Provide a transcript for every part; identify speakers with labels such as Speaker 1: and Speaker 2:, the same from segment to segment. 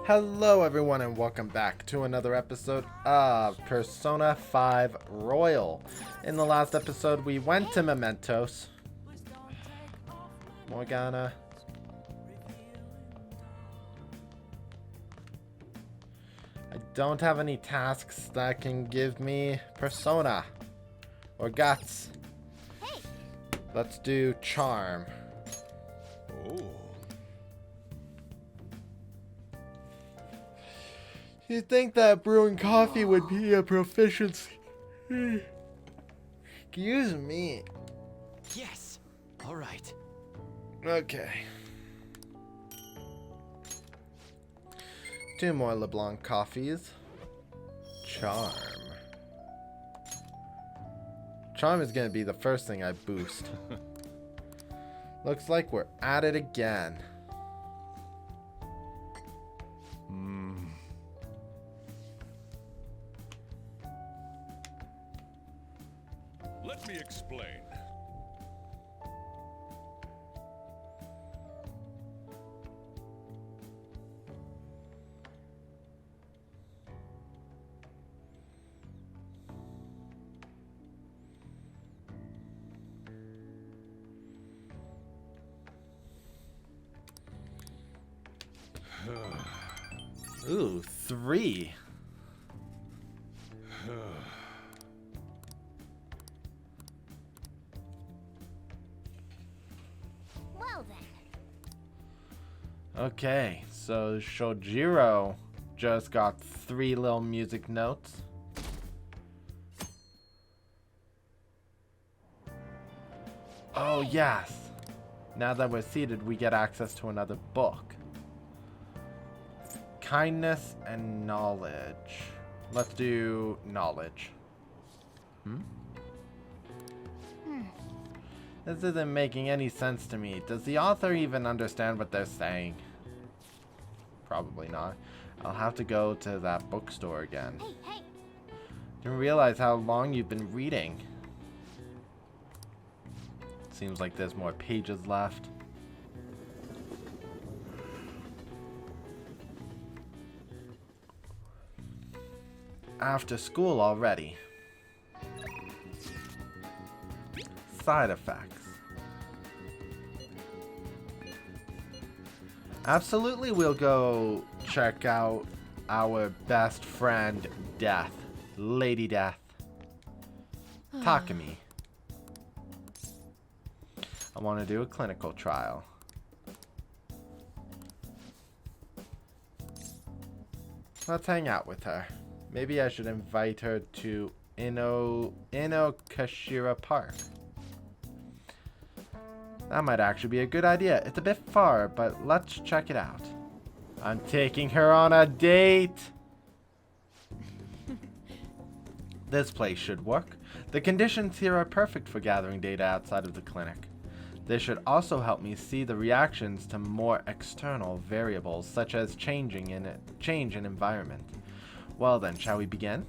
Speaker 1: Hello everyone and welcome back to another episode of Persona 5 Royal. In the last episode we went to Mementos. Morgana. I don't have any tasks that can give me Persona or guts. Let's do Charm.
Speaker 2: Oh.
Speaker 1: You'd think that brewing coffee would be a proficiency. Excuse me.
Speaker 2: Yes. All right.
Speaker 1: Okay. 2 more LeBlanc coffees. Charm. Charm is going to be the first thing I boost. Looks like we're at it again.
Speaker 2: Let me explain.
Speaker 1: Ooh, 3.
Speaker 3: Well then.
Speaker 1: Okay, so Shojiro just got 3 little music notes. Oh yes. Now that we're seated, we get access to another book. Kindness and knowledge. Let's do knowledge. This isn't making any sense to me. Does the author even understand what they're saying? Probably not. I'll have to go to that bookstore again.
Speaker 3: Hey.
Speaker 1: Didn't realize how long you've been reading. Seems like there's more pages left. After school already. Side effects. Absolutely, we'll go check out our best friend, Death. Lady Death. Takumi. I want to do a clinical trial. Let's hang out with her. Maybe I should invite her to Inokashira Park. That might actually be a good idea. It's a bit far, but let's check it out. I'm taking her on a date! This place should work. The conditions here are perfect for gathering data outside of the clinic. This should also help me see the reactions to more external variables, such as change in environment. Well then, shall we begin?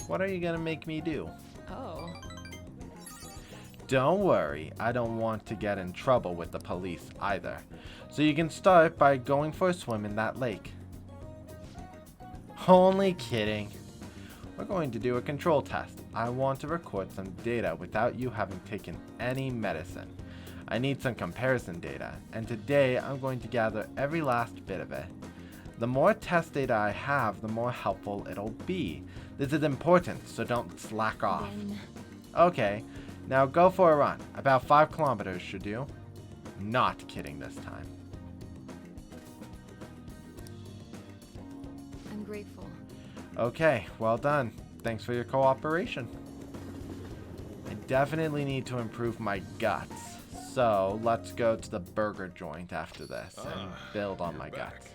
Speaker 1: What are you gonna make me do?
Speaker 4: Oh.
Speaker 1: Don't worry, I don't want to get in trouble with the police either. So you can start by going for a swim in that lake. Only kidding. We're going to do a control test. I want to record some data without you having taken any medicine. I need some comparison data, and today I'm going to gather every last bit of it. The more test data I have, the more helpful it'll be. This is important, so don't slack off. Okay, now go for a run. About 5 kilometers should do. Not kidding this time.
Speaker 4: I'm grateful.
Speaker 1: Okay, well done. Thanks for your cooperation. I definitely need to improve my guts. So let's go to the burger joint after this and build on my guts.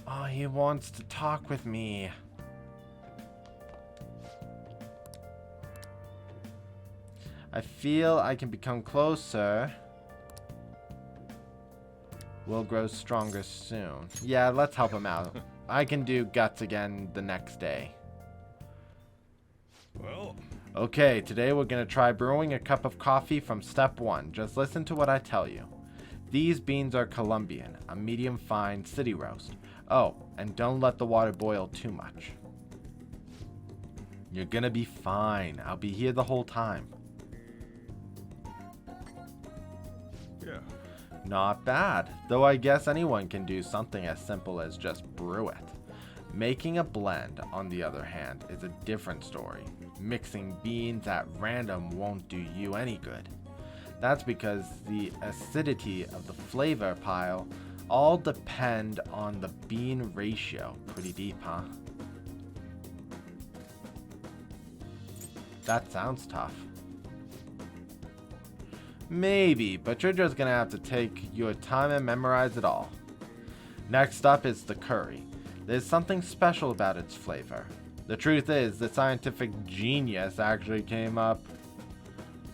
Speaker 1: Oh, he wants to talk with me. I feel I can become closer. We'll grow stronger soon. Yeah, let's help him out. I can do guts again the next day.
Speaker 2: Well,
Speaker 1: Okay, today we're gonna try brewing a cup of coffee from step 1. Just listen to what I tell you. These beans are Colombian, a medium fine city roast. Oh, and don't let the water boil too much. You're gonna be fine. I'll be here the whole time.
Speaker 2: Yeah.
Speaker 1: Not bad, though I guess anyone can do something as simple as just brew it. Making a blend, on the other hand, is a different story. Mixing beans at random won't do you any good. That's because the acidity of the flavor pile all depend on the bean ratio. Pretty deep, huh? That sounds tough. Maybe, but you're just gonna have to take your time and memorize it all. Next up is the curry. There's something special about its flavor. The truth is, the scientific genius actually came up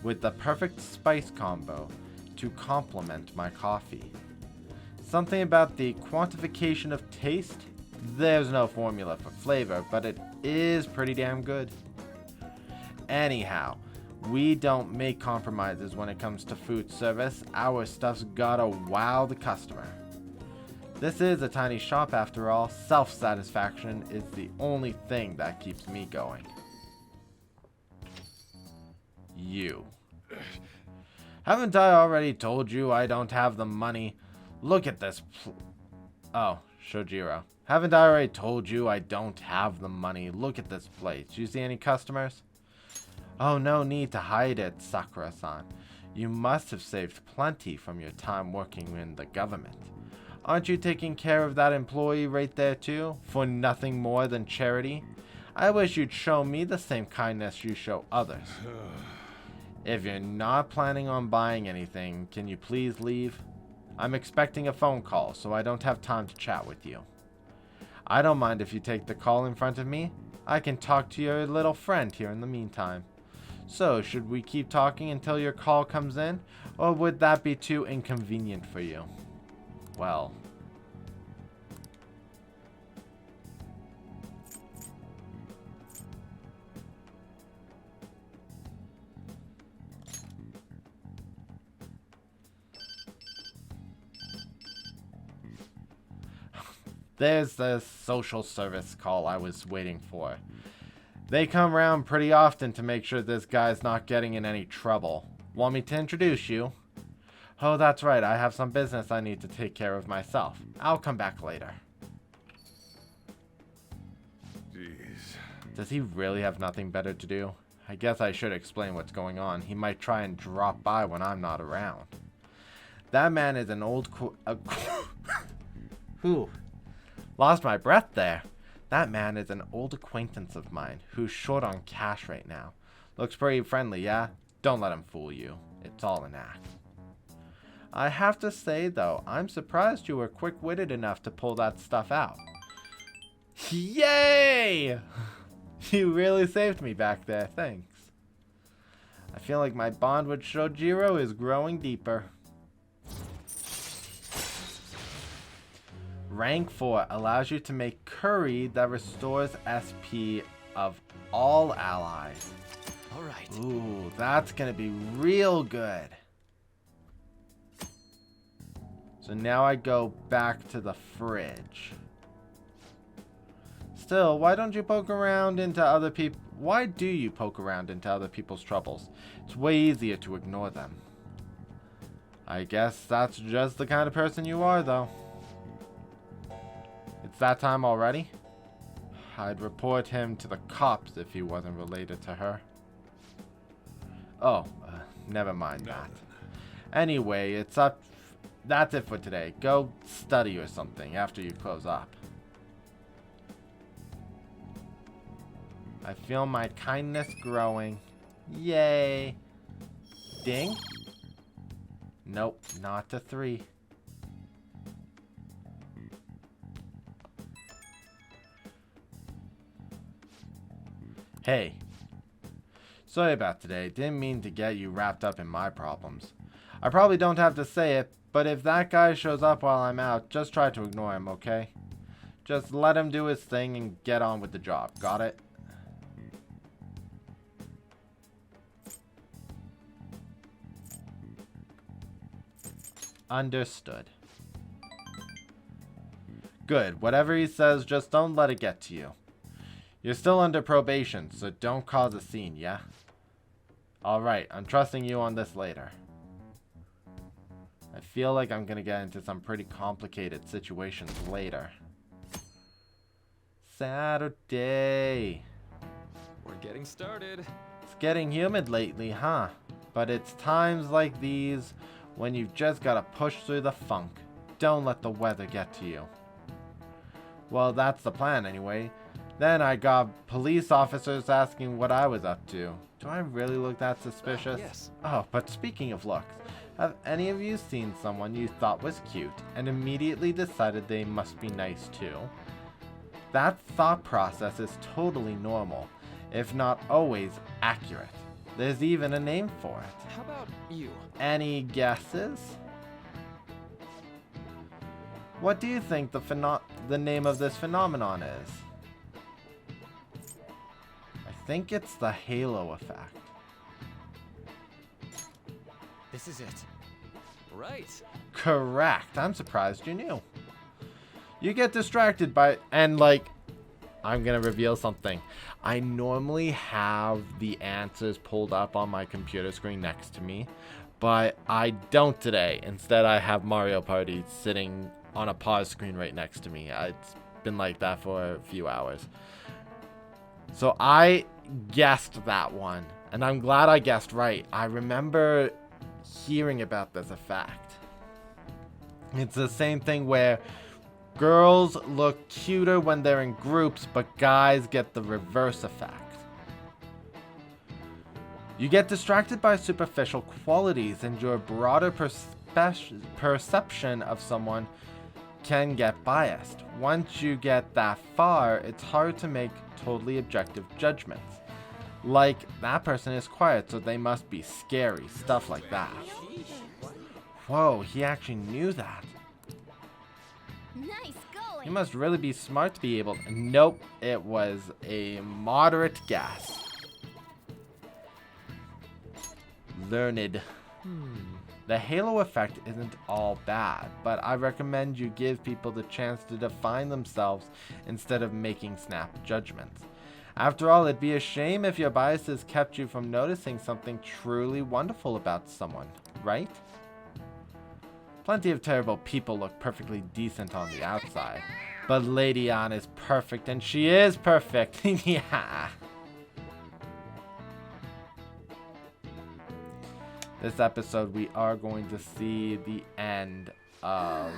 Speaker 1: with the perfect spice combo to complement my coffee. Something about the quantification of taste? There's no formula for flavor, but it is pretty damn good. Anyhow, we don't make compromises when it comes to food service. Our stuff's gotta wow the customer. This is a tiny shop after all. Self-satisfaction is the only thing that keeps me going. You. Haven't I already told you I don't have the money? Look at this Oh, Shojiro. Haven't I already told you I don't have the money? Look at this place. You see any customers? Oh, no need to hide it, Sakura-san. You must have saved plenty from your time working in the government. Aren't you taking care of that employee right there too? For nothing more than charity? I wish you'd show me the same kindness you show others. If you're not planning on buying anything, can you please leave? I'm expecting a phone call, so I don't have time to chat with you. I don't mind if you take the call in front of me. I can talk to your little friend here in the meantime. So, should we keep talking until your call comes in? Or would that be too inconvenient for you? Well. There's the social service call I was waiting for. They come around pretty often to make sure this guy's not getting in any trouble. Want me to introduce you? Oh, that's right. I have some business I need to take care of myself. I'll come back later.
Speaker 2: Jeez.
Speaker 1: Does he really have nothing better to do? I guess I should explain what's going on. He might try and drop by when I'm not around. That man is an old Whew. Lost my breath there. That man is an old acquaintance of mine who's short on cash right now. Looks pretty friendly, yeah? Don't let him fool you. It's all an act. I have to say, though, I'm surprised you were quick-witted enough to pull that stuff out. Yay! You really saved me back there, thanks. I feel like my bond with Shojiro is growing deeper. Rank 4 allows you to make curry that restores SP of all allies.
Speaker 2: Alright.
Speaker 1: Ooh, that's gonna be real good. So now I go back to the fridge. Still, why don't you poke around into other people? Why do you poke around into other people's troubles? It's way easier to ignore them. I guess that's just the kind of person you are, though. It's that time already? I'd report him to the cops if he wasn't related to her. Oh, never mind that. Anyway, it's up. That's it for today. Go study or something after you close up. I feel my kindness growing. Yay. Ding? Nope, not to 3. Hey. Sorry about today. Didn't mean to get you wrapped up in my problems. I probably don't have to say it, but if that guy shows up while I'm out, just try to ignore him, okay? Just let him do his thing and get on with the job. Got it? Understood. Good. Whatever he says, just don't let it get to you. You're still under probation, so don't cause a scene, yeah? Alright, I'm trusting you on this later. I feel like I'm gonna get into some pretty complicated situations later. Saturday.
Speaker 3: We're getting started.
Speaker 1: It's getting humid lately, huh? But it's times like these when you've just gotta push through the funk. Don't let the weather get to you. Well, that's the plan anyway. Then I got police officers asking what I was up to. Do I really look that suspicious?
Speaker 3: Yes.
Speaker 1: Oh, but speaking of looks, have any of you seen someone you thought was cute and immediately decided they must be nice too? That thought process is totally normal, if not always accurate. There's even a name for it.
Speaker 3: How about you?
Speaker 1: Any guesses? What do you think the name of this phenomenon is? I think it's the halo effect.
Speaker 3: This is it. Right.
Speaker 1: Correct. I'm surprised you knew. You get distracted by, and like, I'm gonna reveal something. I normally have the answers pulled up on my computer screen next to me, but I don't today. Instead, I have Mario Party sitting on a pause screen right next to me. It's been like that for a few hours. So I guessed that one, and I'm glad I guessed right. I remember hearing about this effect. It's the same thing where girls look cuter when they're in groups, but guys get the reverse effect. You get distracted by superficial qualities, and your broader perception of someone can get biased. Once you get that far, it's hard to make totally objective judgments. Like, that person is quiet, so they must be scary, stuff like that. Whoa, he actually knew that.
Speaker 4: Nice going.
Speaker 1: You must really be smart to be able to... Nope, it was a moderate guess. Learned. The halo effect isn't all bad, but I recommend you give people the chance to define themselves instead of making snap judgments. After all, it'd be a shame if your biases kept you from noticing something truly wonderful about someone, right? Plenty of terrible people look perfectly decent on the outside, but Lady Anne is perfect, and she is perfect. Yeah. This episode, we are going to see the end of...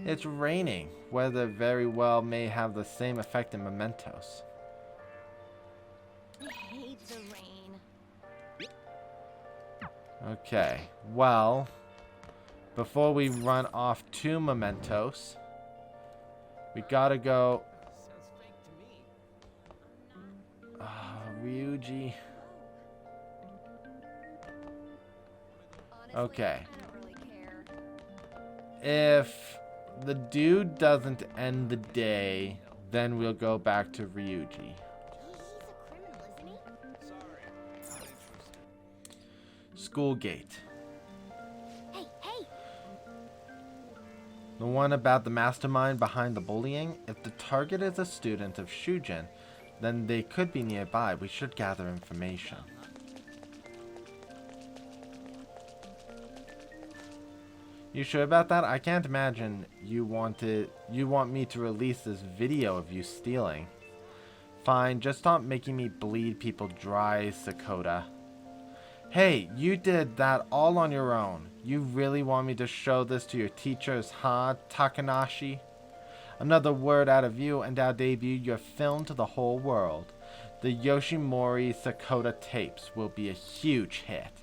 Speaker 1: It's raining. Weather very well may have the same effect in Mementos.
Speaker 4: I hate the rain.
Speaker 1: Okay, well, before we run off to Mementos, we gotta go...
Speaker 3: Sounds fake to me.
Speaker 1: Ryuji.
Speaker 4: Honestly,
Speaker 1: Okay.
Speaker 4: I don't really care.
Speaker 1: If the dude doesn't end the day, then we'll go back to Ryuji.
Speaker 4: He's a criminal, isn't he?
Speaker 3: Sorry.
Speaker 1: School gate.
Speaker 4: Hey, hey!
Speaker 1: The one about the mastermind behind the bullying? If the target is a student of Shujin, then they could be nearby. We should gather information. You sure about that? I can't imagine you want me to release this video of you stealing. Fine, just stop making me bleed people dry, Sakota. Hey, you did that all on your own. You really want me to show this to your teachers, huh, Takanashi? Another word out of you and I'll debut your film to the whole world. The Yoshimori Sakota tapes will be a huge hit.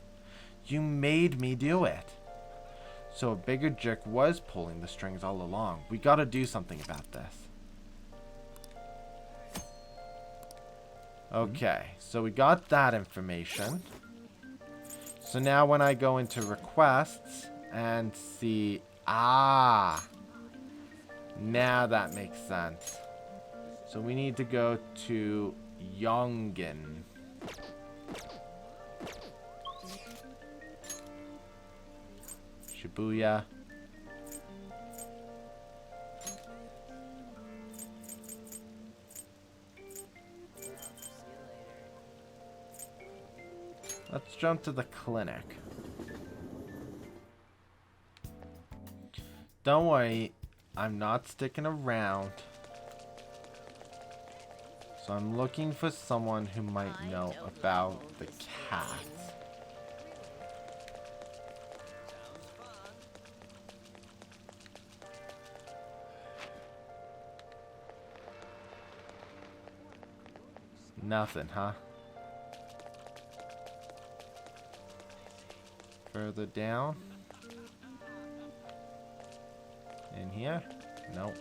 Speaker 1: You made me do it. So a bigger jerk was pulling the strings all along. We gotta do something about this. Okay, so we got that information. So now when I go into requests and see... Ah! Now that makes sense. So we need to go to Yongen. Shibuya. Let's jump to the clinic. Don't worry, I'm not sticking around. So I'm looking for someone who might know about the cats. Nothing, huh? Further down. In here? Nope.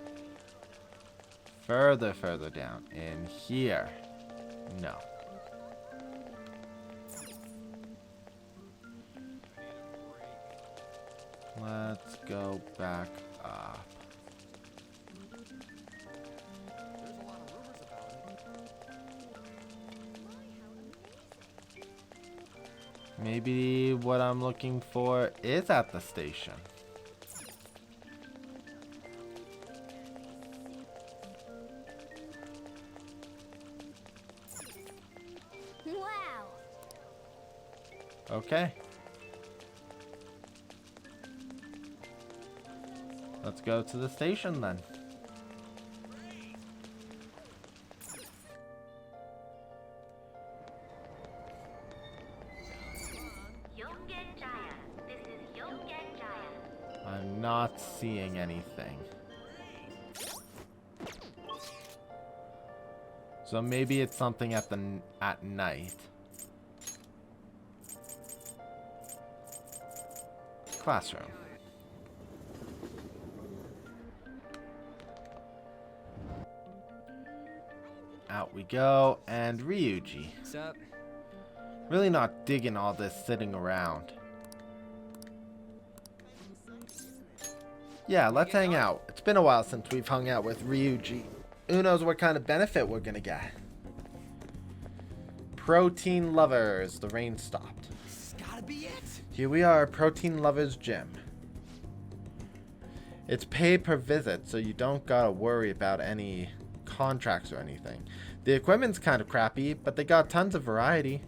Speaker 1: Further down. In here? No. Let's go back up. Maybe what I'm looking for is at the station.
Speaker 4: Wow.
Speaker 1: Okay. Let's go to the station then. I'm not seeing anything. So maybe it's something at night. Classroom. Out we go, and Ryuji.
Speaker 3: What's up?
Speaker 1: Really not digging all this sitting around. Yeah, let's hang out. It's been a while since we've hung out with Ryuji. Who knows what kind of benefit we're gonna get. Protein lovers. The rain stopped.
Speaker 3: This has gotta be it.
Speaker 1: Here we are, Protein Lovers Gym. It's pay per visit, so you don't gotta worry about any contracts or anything. The equipment's kind of crappy, but they got tons of variety.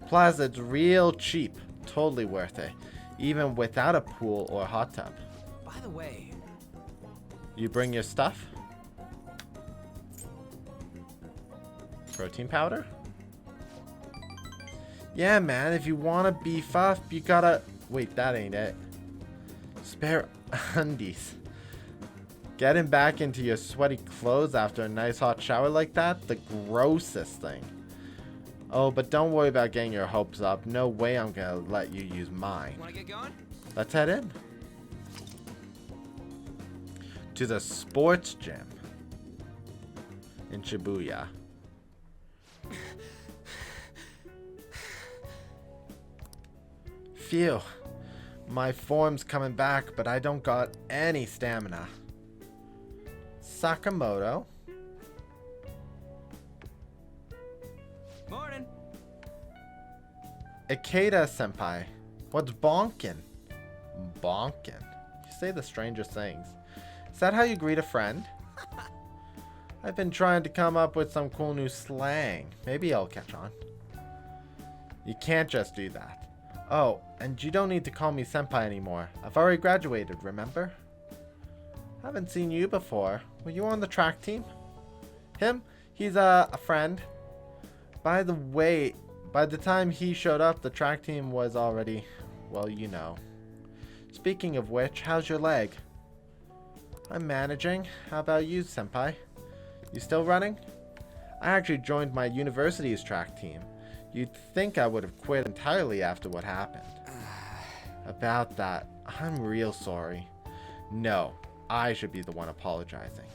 Speaker 1: Plus, it's real cheap. Totally worth it. Even without a pool or hot tub.
Speaker 3: By the way,
Speaker 1: You bring your stuff? Protein powder? Yeah, man, if you want to beef up, you gotta... Wait, that ain't it. Spare undies. Getting back into your sweaty clothes after a nice hot shower like that? The grossest thing. Oh, but don't worry about getting your hopes up. No way I'm gonna let you use mine.
Speaker 3: wanna get going?
Speaker 1: Let's head in. To the sports gym. In Shibuya. Phew. My form's coming back, but I don't got any stamina. Sakamoto.
Speaker 3: Morning.
Speaker 1: Ikeda senpai. What's bonkin? Bonkin. You say the strangest things. Is that how you greet a friend? I've been trying to come up with some cool new slang. Maybe I'll catch on. You can't just do that. Oh, and you don't need to call me senpai anymore. I've already graduated, remember? Haven't seen you before. Were you on the track team? Him? He's a friend. By the way, by the time he showed up, the track team was already, well, you know. Speaking of which, how's your leg? I'm managing. How about you, senpai? You still running? I actually joined my university's track team. You'd think I would have quit entirely after what happened. About that, I'm real sorry. No, I should be the one apologizing.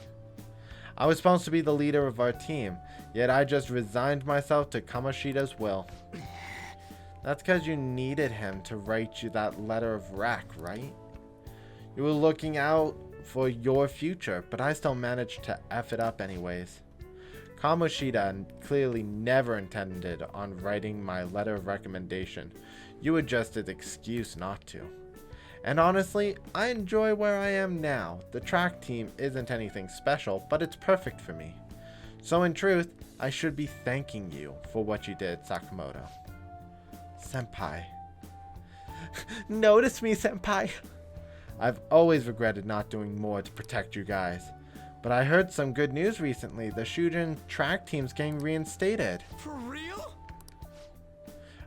Speaker 1: I was supposed to be the leader of our team, yet I just resigned myself to Kamoshida's will. That's because you needed him to write you that letter of rec, right? You were looking out for your future, but I still managed to F it up anyways. Kamoshida clearly never intended on writing my letter of recommendation. You were just his excuse not to. And honestly, I enjoy where I am now. The track team isn't anything special, but it's perfect for me. So in truth, I should be thanking you for what you did, Sakamoto. Senpai. Notice me, Senpai. I've always regretted not doing more to protect you guys. But I heard some good news recently. The Shujin track team's getting reinstated.
Speaker 3: For real?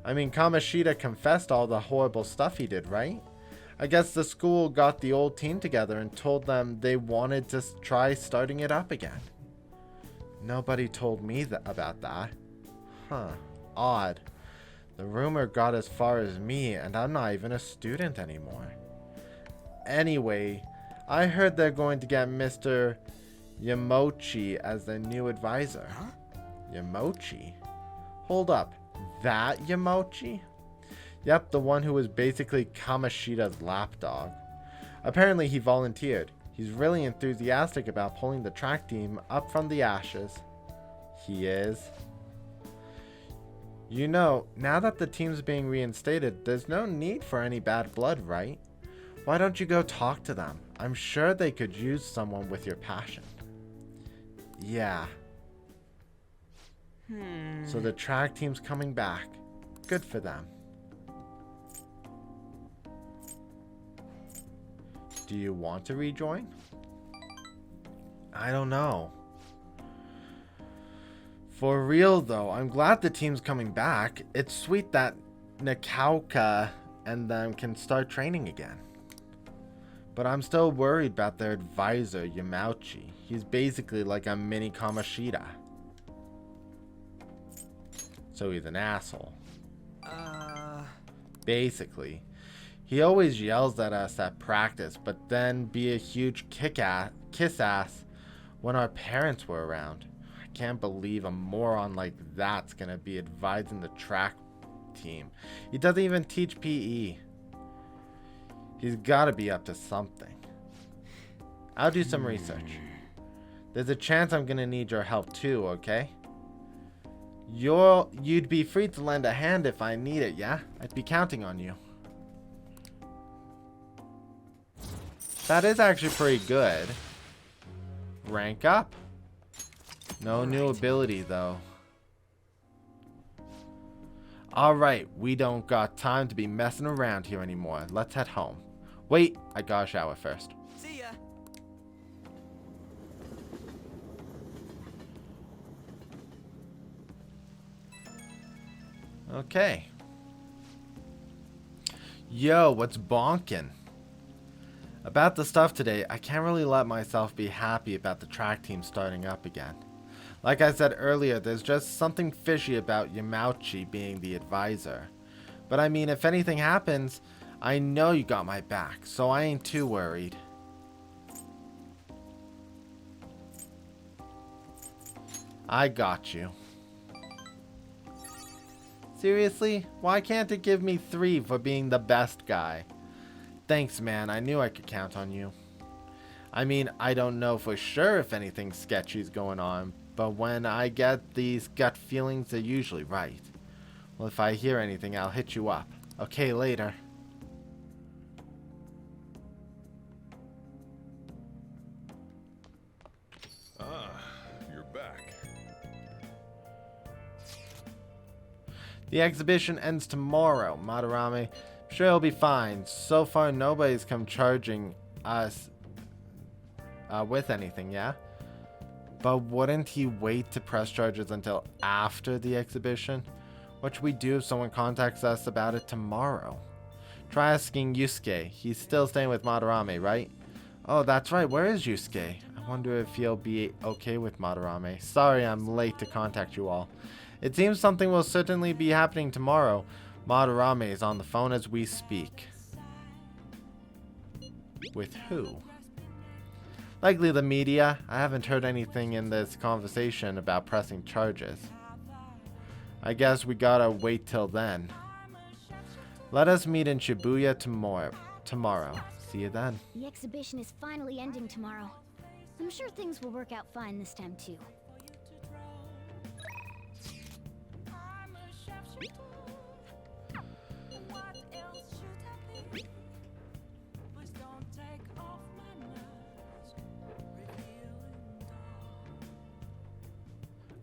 Speaker 1: I mean, Kamoshida confessed all the horrible stuff he did, right? I guess the school got the old team together and told them they wanted to try starting it up again. Nobody told me about that. Huh. Odd. The rumor got as far as me, and I'm not even a student anymore. Anyway, I heard they're going to get Mr. Yamochi as their new advisor.
Speaker 3: Huh?
Speaker 1: Yamochi? Hold up. That Yamochi? Yep, the one who was basically Kamoshida's lapdog. Apparently he volunteered. He's really enthusiastic about pulling the track team up from the ashes. He is. You know, now that the team's being reinstated, there's no need for any bad blood, right? Why don't you go talk to them? I'm sure they could use someone with your passion. Yeah. So the track team's coming back. Good for them. Do you want to rejoin? I don't know. For real though, I'm glad the team's coming back. It's sweet that Nakauka and them can start training again. But I'm still worried about their advisor, Yamauchi. He's basically like a mini Kamoshida. So he's an asshole. Basically. He always yells at us at practice, but then be a huge kiss ass when our parents were around. I can't believe a moron like that's gonna be advising the track team. He doesn't even teach PE. He's gotta be up to something. I'll do some research. There's a chance I'm gonna need your help too, okay? You'd be free to lend a hand if I need it, yeah? I'd be counting on you. That is actually pretty good. Rank up. No new ability though. Alright, we don't got time to be messing around here anymore. Let's head home. Wait, I gotta shower first.
Speaker 3: See ya.
Speaker 1: Okay. Yo, what's bonkin'? About the stuff today, I can't really let myself be happy about the track team starting up again. Like I said earlier, there's just something fishy about Yamauchi being the advisor. But I mean, if anything happens, I know you got my back, so I ain't too worried. I got you. Seriously? Why can't it give me 3 for being the best guy? Thanks, man. I knew I could count on you. I mean, I don't know for sure if anything sketchy's going on, but when I get these gut feelings, they're usually right. Well, if I hear anything, I'll hit you up. Okay, later.
Speaker 2: Ah, you're back.
Speaker 1: The exhibition ends tomorrow, Maderame. Sure, it'll be fine. So far, nobody's come charging us with anything, yeah? But wouldn't he wait to press charges until after the exhibition? What should we do if someone contacts us about it tomorrow? Try asking Yusuke. He's still staying with Maderame, right? Oh, that's right. Where is Yusuke? I wonder if he'll be okay with Maderame. Sorry I'm late to contact you all. It seems something will certainly be happening tomorrow. Maderame is on the phone as we speak. With who? Likely the media. I haven't heard anything in this conversation about pressing charges. I guess we gotta wait till then. Let us meet in Shibuya tomorrow. See you then.
Speaker 4: The exhibition is finally ending tomorrow. I'm sure things will work out fine this time too.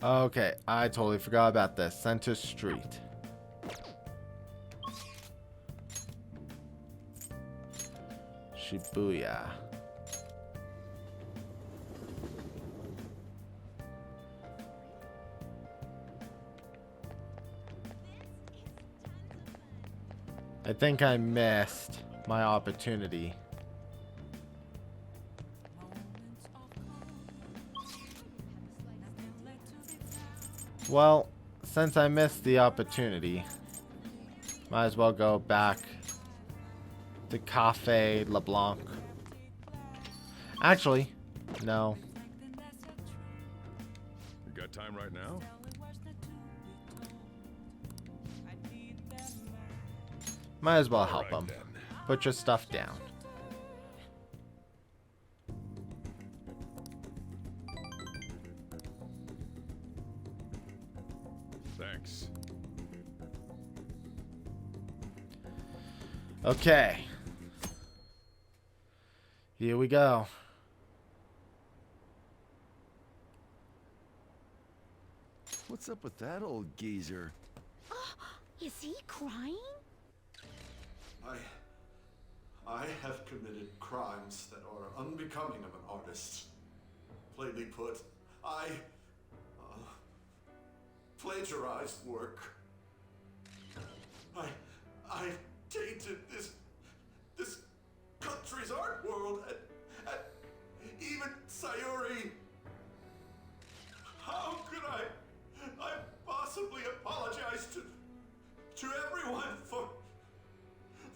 Speaker 1: Okay, I totally forgot about this. Center Street. Shibuya. I think I missed my opportunity. Well, since I missed the opportunity, might as well go back to Cafe LeBlanc. Actually, no.
Speaker 2: You got time right now?
Speaker 1: Might as well
Speaker 2: All
Speaker 1: help
Speaker 2: right,
Speaker 1: him.
Speaker 2: then.
Speaker 1: Put your stuff down.
Speaker 2: Thanks.
Speaker 1: Okay. Here we go.
Speaker 5: What's up with that old geezer?
Speaker 4: Is he crying?
Speaker 6: I have committed crimes that are unbecoming of an artist. Plainly put, I plagiarized work. I tainted this country's art world and even Sayuri. How could I possibly apologize to everyone for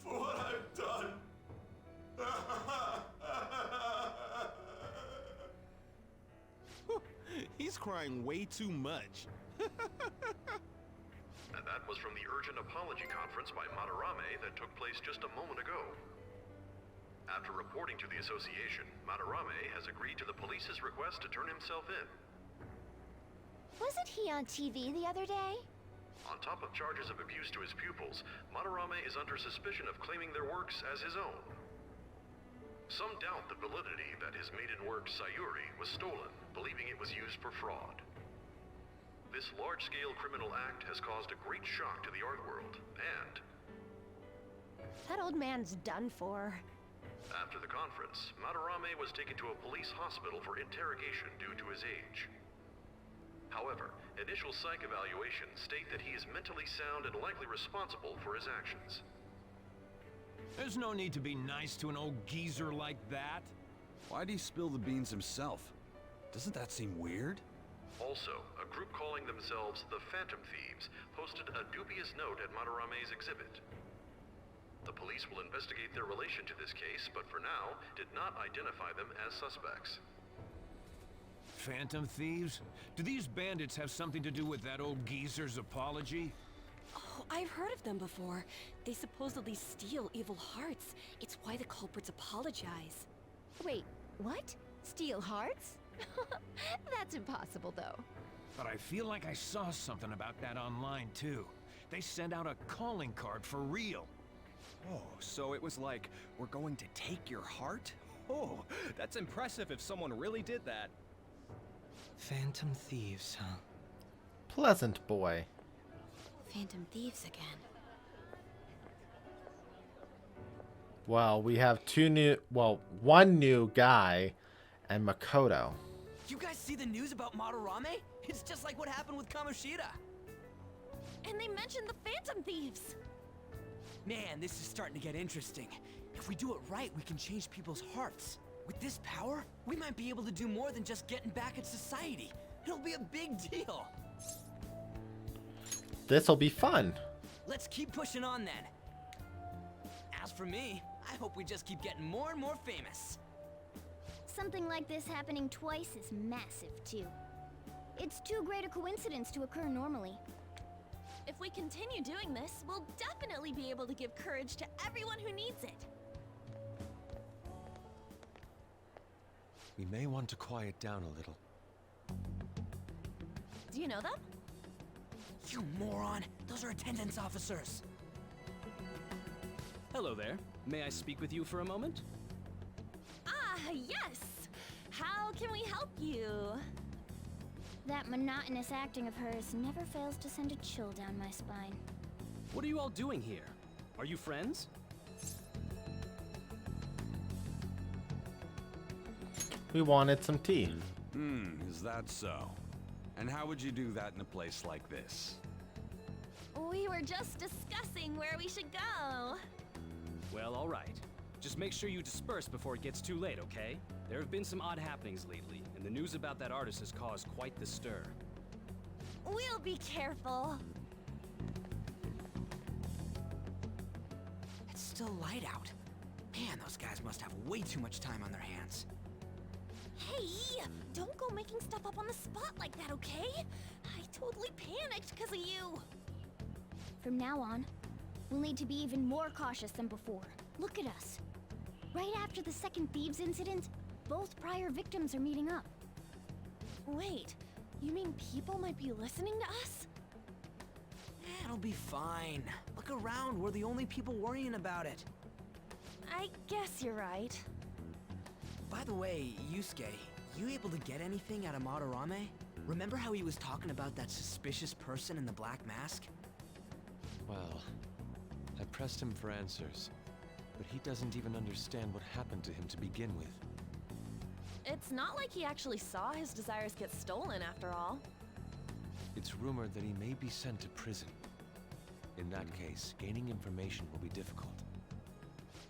Speaker 6: what I've done?
Speaker 5: He's crying way too much.
Speaker 7: And that was from the urgent apology conference by Maderame that took place just a moment ago. After reporting to the association, Maderame has agreed to the police's request to turn himself in.
Speaker 4: Wasn't he on TV the other day?
Speaker 7: On top of charges of abuse to his pupils, Maderame is under suspicion of claiming their works as his own. Some doubt the validity that his maiden work, Sayuri, was stolen, believing it was used for fraud. This large-scale criminal act has caused a great shock to the art world, and
Speaker 4: That old man's done for.
Speaker 7: after the conference, Maderame was taken to a police hospital for interrogation due to his age. However, initial psych evaluations state that he is mentally sound and likely responsible for his actions.
Speaker 3: There's no need to be nice to an old geezer like that.
Speaker 5: Why'd he spill the beans himself? Doesn't that seem weird?
Speaker 7: Also, a group calling themselves the Phantom Thieves posted a dubious note at Madarame's exhibit. The police will investigate their relation to this case, but for now, did not identify them as suspects.
Speaker 3: Phantom thieves? Do these bandits have something to do with that old geezer's apology?
Speaker 8: Oh, I've heard of them before. They supposedly steal evil hearts. It's why the culprits apologize.
Speaker 4: Wait, what? Steal hearts? That's impossible, though.
Speaker 3: But I feel like I saw something about that online, too. They sent out a calling card for real.
Speaker 9: Oh, so it was like, we're going to take your heart? Oh, that's impressive if someone really did that.
Speaker 10: Phantom thieves, huh?
Speaker 1: Pleasant boy.
Speaker 8: Phantom thieves again.
Speaker 1: Well, we have one new guy and Makoto.
Speaker 3: You guys see the news about Madarame? It's just like what happened with Kamoshida.
Speaker 8: And they mentioned the Phantom thieves.
Speaker 3: Man, this is starting to get interesting. If we do it right, we can change people's hearts. With this power, we might be able to do more than just getting back at society. It'll be a big deal.
Speaker 1: This'll be fun.
Speaker 3: Let's keep pushing on then. As for me, I hope we just keep getting more and more famous.
Speaker 4: Something like this happening twice is massive, too. It's too great a coincidence to occur normally.
Speaker 8: If we continue doing this, we'll definitely be able to give courage to everyone who needs it.
Speaker 9: We may want to quiet down a little.
Speaker 8: Do you know them?
Speaker 3: You moron! Those are attendance officers.
Speaker 10: Hello there. May I speak with you for a moment?
Speaker 8: Ah, yes! How can we help you?
Speaker 4: That monotonous acting of hers never fails to send a chill down my spine.
Speaker 10: What are you all doing here? Are you friends?
Speaker 1: We wanted some tea.
Speaker 5: Is that so? And how would you do that in a place like this?
Speaker 4: We were just discussing where we should go.
Speaker 10: Well, all right. Just make sure you disperse before it gets too late, okay? There have been some odd happenings lately, and the news about that artist has caused quite the stir.
Speaker 4: We'll be careful.
Speaker 3: It's still light out. Man, those guys must have way too much time on their hands.
Speaker 4: Hey, don't go making stuff up on the spot like that, okay? I totally panicked because of you. From now on, we'll need to be even more cautious than before. Look at us. Right after the second Thieves incident, both prior victims are meeting up.
Speaker 8: Wait, you mean people might be listening to us?
Speaker 3: It'll be fine. Look around, we're the only people worrying about it.
Speaker 8: I guess you're right.
Speaker 3: By the way, Yusuke, you able to get anything out of Maderame? Remember how he was talking about that suspicious person in the black mask?
Speaker 11: Well, I pressed him for answers, but he doesn't even understand what happened to him to begin with.
Speaker 8: It's not like he actually saw his desires get stolen after all.
Speaker 11: It's rumored that he may be sent to prison. In that case, gaining information will be difficult.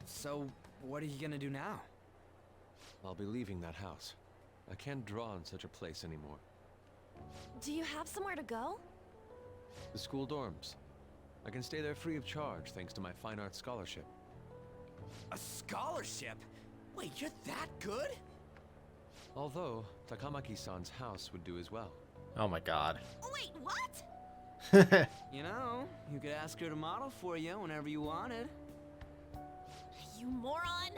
Speaker 3: So, what are you gonna do now?
Speaker 11: I'll be leaving that house. I can't draw in such a place anymore.
Speaker 8: Do you have somewhere to go?
Speaker 11: The school dorms. I can stay there free of charge thanks to my fine arts scholarship.
Speaker 3: A scholarship? Wait, you're that good?
Speaker 11: Although, Takamaki-san's house would do as well.
Speaker 1: Oh my god.
Speaker 4: Wait, what?
Speaker 3: You know, you could ask her to model for you whenever you wanted.
Speaker 4: You moron!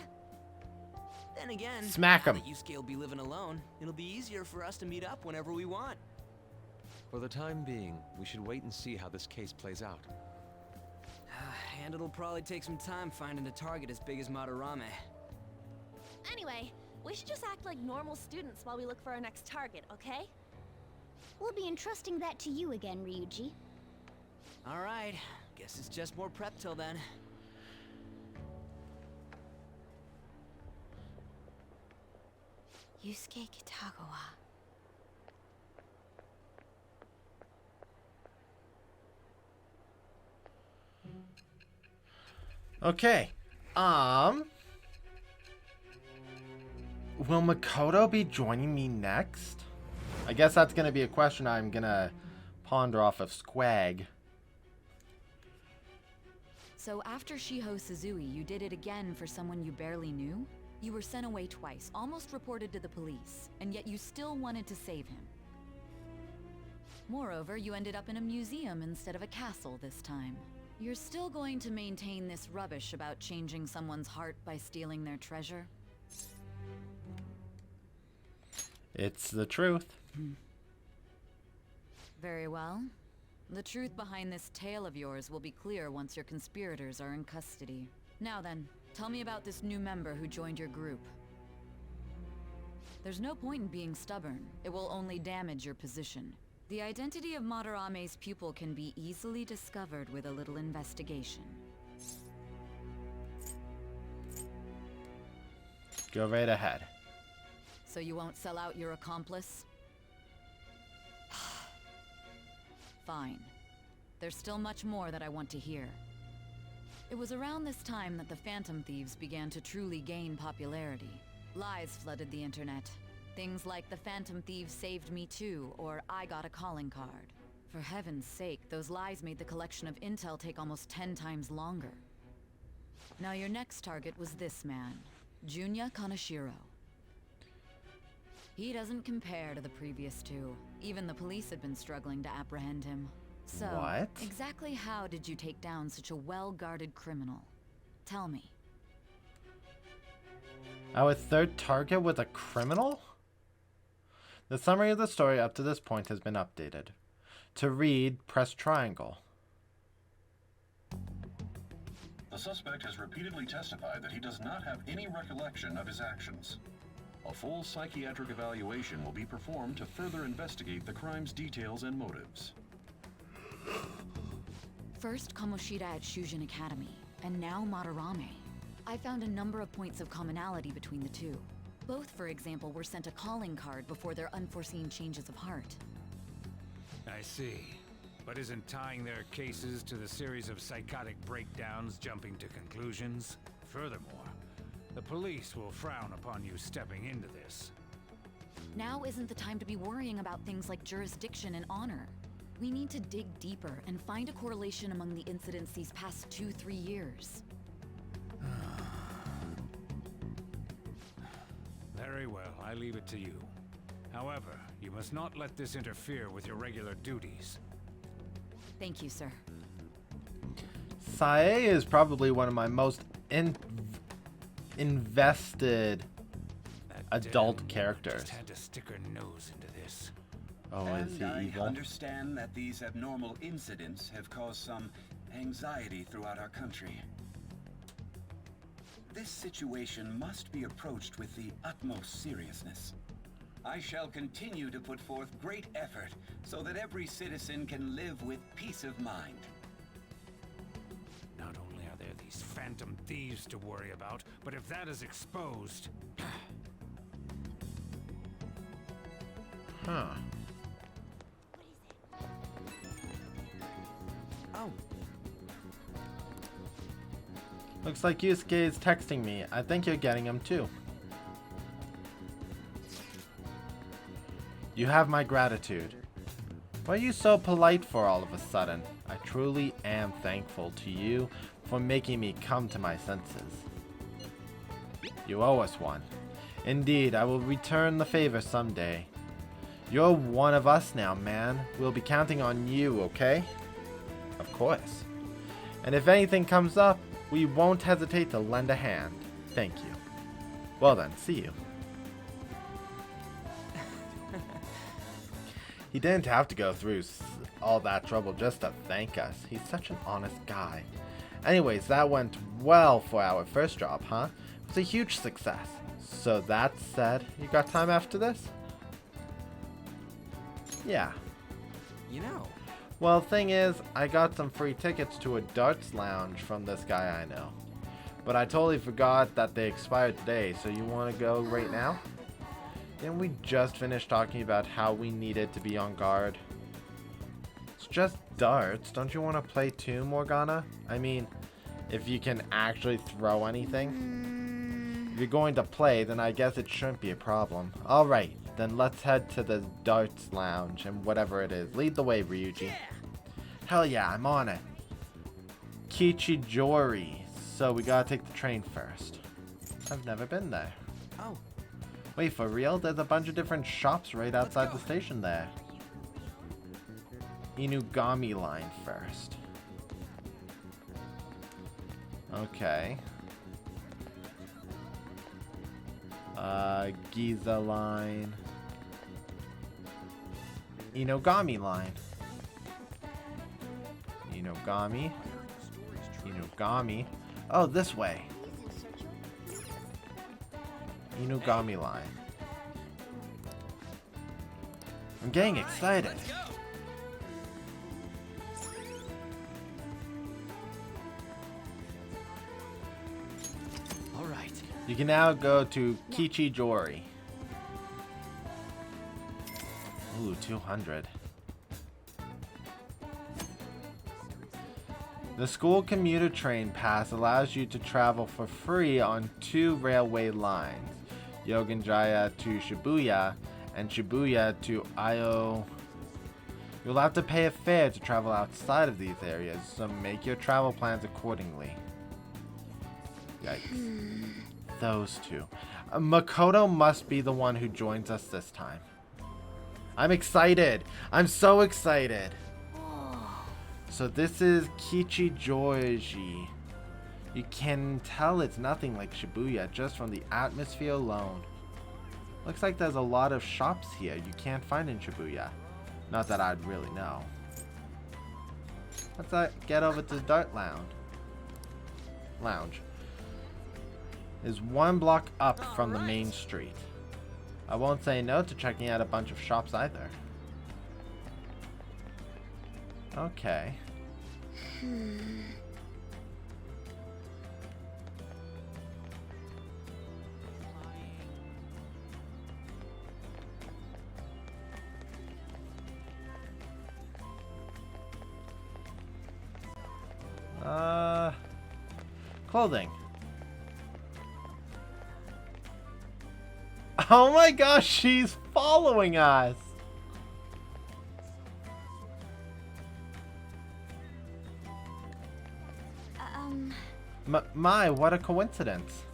Speaker 3: Then again,
Speaker 1: Smack him.
Speaker 3: now that Yusuke will be living alone, it'll be easier for us to meet up whenever we want.
Speaker 11: For the time being, we should wait and see how this case plays out.
Speaker 3: And it'll probably take some time finding a target as big as Maderame.
Speaker 8: Anyway, we should just act like normal students while we look for our next target, okay?
Speaker 4: We'll be entrusting that to you again, Ryuji.
Speaker 3: Alright, guess it's just more prep till then.
Speaker 8: Yusuke Kitagawa.
Speaker 1: Okay. Will Makoto be joining me next? I guess that's gonna be a question I'm gonna ponder off of Squag.
Speaker 12: So after Shiho Suzui, you did it again for someone you barely knew? You were sent away twice, almost reported to the police, and yet you still wanted to save him. Moreover, you ended up in a museum instead of a castle this time. You're still going to maintain this rubbish about changing someone's heart by stealing their treasure?
Speaker 1: It's the truth.
Speaker 12: Very well. The truth behind this tale of yours will be clear once your conspirators are in custody. Now then, tell me about this new member who joined your group. There's no point in being stubborn. It will only damage your position. The identity of Madarame's pupil can be easily discovered with a little investigation.
Speaker 1: Go right ahead.
Speaker 12: So you won't sell out your accomplice? Fine. There's still much more that I want to hear. It was around this time that the Phantom Thieves began to truly gain popularity. Lies flooded the internet. Things like the Phantom Thieves saved me too, or I got a calling card. For heaven's sake, those lies made the collection of intel take almost 10 times longer. Now your next target was this man, Junya Kaneshiro. He doesn't compare to the previous two. Even the police had been struggling to apprehend him. So,
Speaker 1: What?
Speaker 12: exactly how did you take down such a well-guarded criminal? Tell me.
Speaker 1: Our third target was a criminal? The summary of the story up to this point has been updated. To read, press triangle.
Speaker 7: The suspect has repeatedly testified that he does not have any recollection of his actions. A full psychiatric evaluation will be performed to further investigate the crime's details and motives.
Speaker 12: First Kamoshida at Shujin Academy, and now Maderame. I found a number of points of commonality between the two. Both, for example, were sent a calling card before their unforeseen changes of heart.
Speaker 13: I see. But isn't tying their cases to the series of psychotic breakdowns jumping to conclusions? Furthermore, the police will frown upon you stepping into this.
Speaker 12: Now isn't the time to be worrying about things like jurisdiction and honor. We need to dig deeper and find a correlation among the incidents these past 2-3 years.
Speaker 13: Very well, I leave it to you. However, you must not let this interfere with your regular duties.
Speaker 12: Thank you, sir.
Speaker 1: Sae is probably one of my most invested adult characters.
Speaker 13: Just had to stick her nose into this.
Speaker 1: Oh, is he
Speaker 14: I
Speaker 1: evil?
Speaker 14: understand that these abnormal incidents have caused some anxiety throughout our country. This situation must be approached with the utmost seriousness. I shall continue to put forth great effort so that every citizen can live with peace of mind.
Speaker 13: Not only are there these phantom thieves to worry about, but if that is exposed...
Speaker 1: Huh.
Speaker 3: Oh.
Speaker 1: Looks like Yusuke is texting me. I think you're getting him too. You have my gratitude. Why are you so polite for all of a sudden? I truly am thankful to you for making me come to my senses. You owe us one. Indeed, I will return the favor someday. You're one of us now, man. We'll be counting on you, okay? Of course. And if anything comes up, we won't hesitate to lend a hand. Thank you. Well then, see you. He didn't have to go through all that trouble just to thank us. He's such an honest guy. Anyways, that went well for our first job, huh? It was a huge success. So that said, you got time after this? Yeah.
Speaker 3: You know.
Speaker 1: Well, thing is, I got some free tickets to a darts lounge from this guy I know. But I totally forgot that they expired today, so you want to go right now? Didn't we just finish talking about how we needed to be on guard? It's just darts. Don't you want to play too, Morgana? I mean, if you can actually throw anything. If you're going to play, then I guess it shouldn't be a problem. Alright, then let's head to the darts lounge and whatever it is. Lead the way, Ryuji. Yeah. Hell yeah, I'm on it. Kichijori. So we gotta take the train first. I've never been there.
Speaker 3: Oh.
Speaker 1: Wait, for real? There's a bunch of different shops right outside the station there. Inugami line first. Okay. Giza line. Inugami line. Inugami. Inugami. Oh, this way. Inugami line. I'm getting excited.
Speaker 3: All right.
Speaker 1: You can now go to Kichijori. Ooh, 200. The school commuter train pass allows you to travel for free on 2 railway lines, Yoganjaya to Shibuya and Shibuya to Io. You'll have to pay a fare to travel outside of these areas, so make your travel plans accordingly. Yikes. Those two. Makoto must be the one who joins us this time. I'm excited! I'm so excited! So this is Kichijori. You can tell it's nothing like Shibuya just from the atmosphere alone. Looks like there's a lot of shops here you can't find in Shibuya. Not that I'd really know. Let's get over to the Dart Lounge. Is 1 block up from the main street. I won't say no to checking out a bunch of shops either. Okay. Clothing. Oh my gosh, she's following us. My, what a coincidence.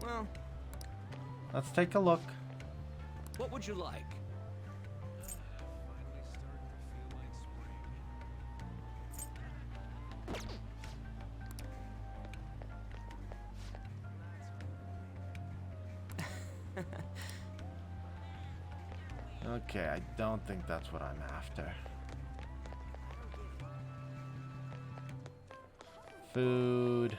Speaker 3: Well,
Speaker 1: let's take a look.
Speaker 3: What would you like?
Speaker 1: Okay, I don't think that's what I'm after. Food.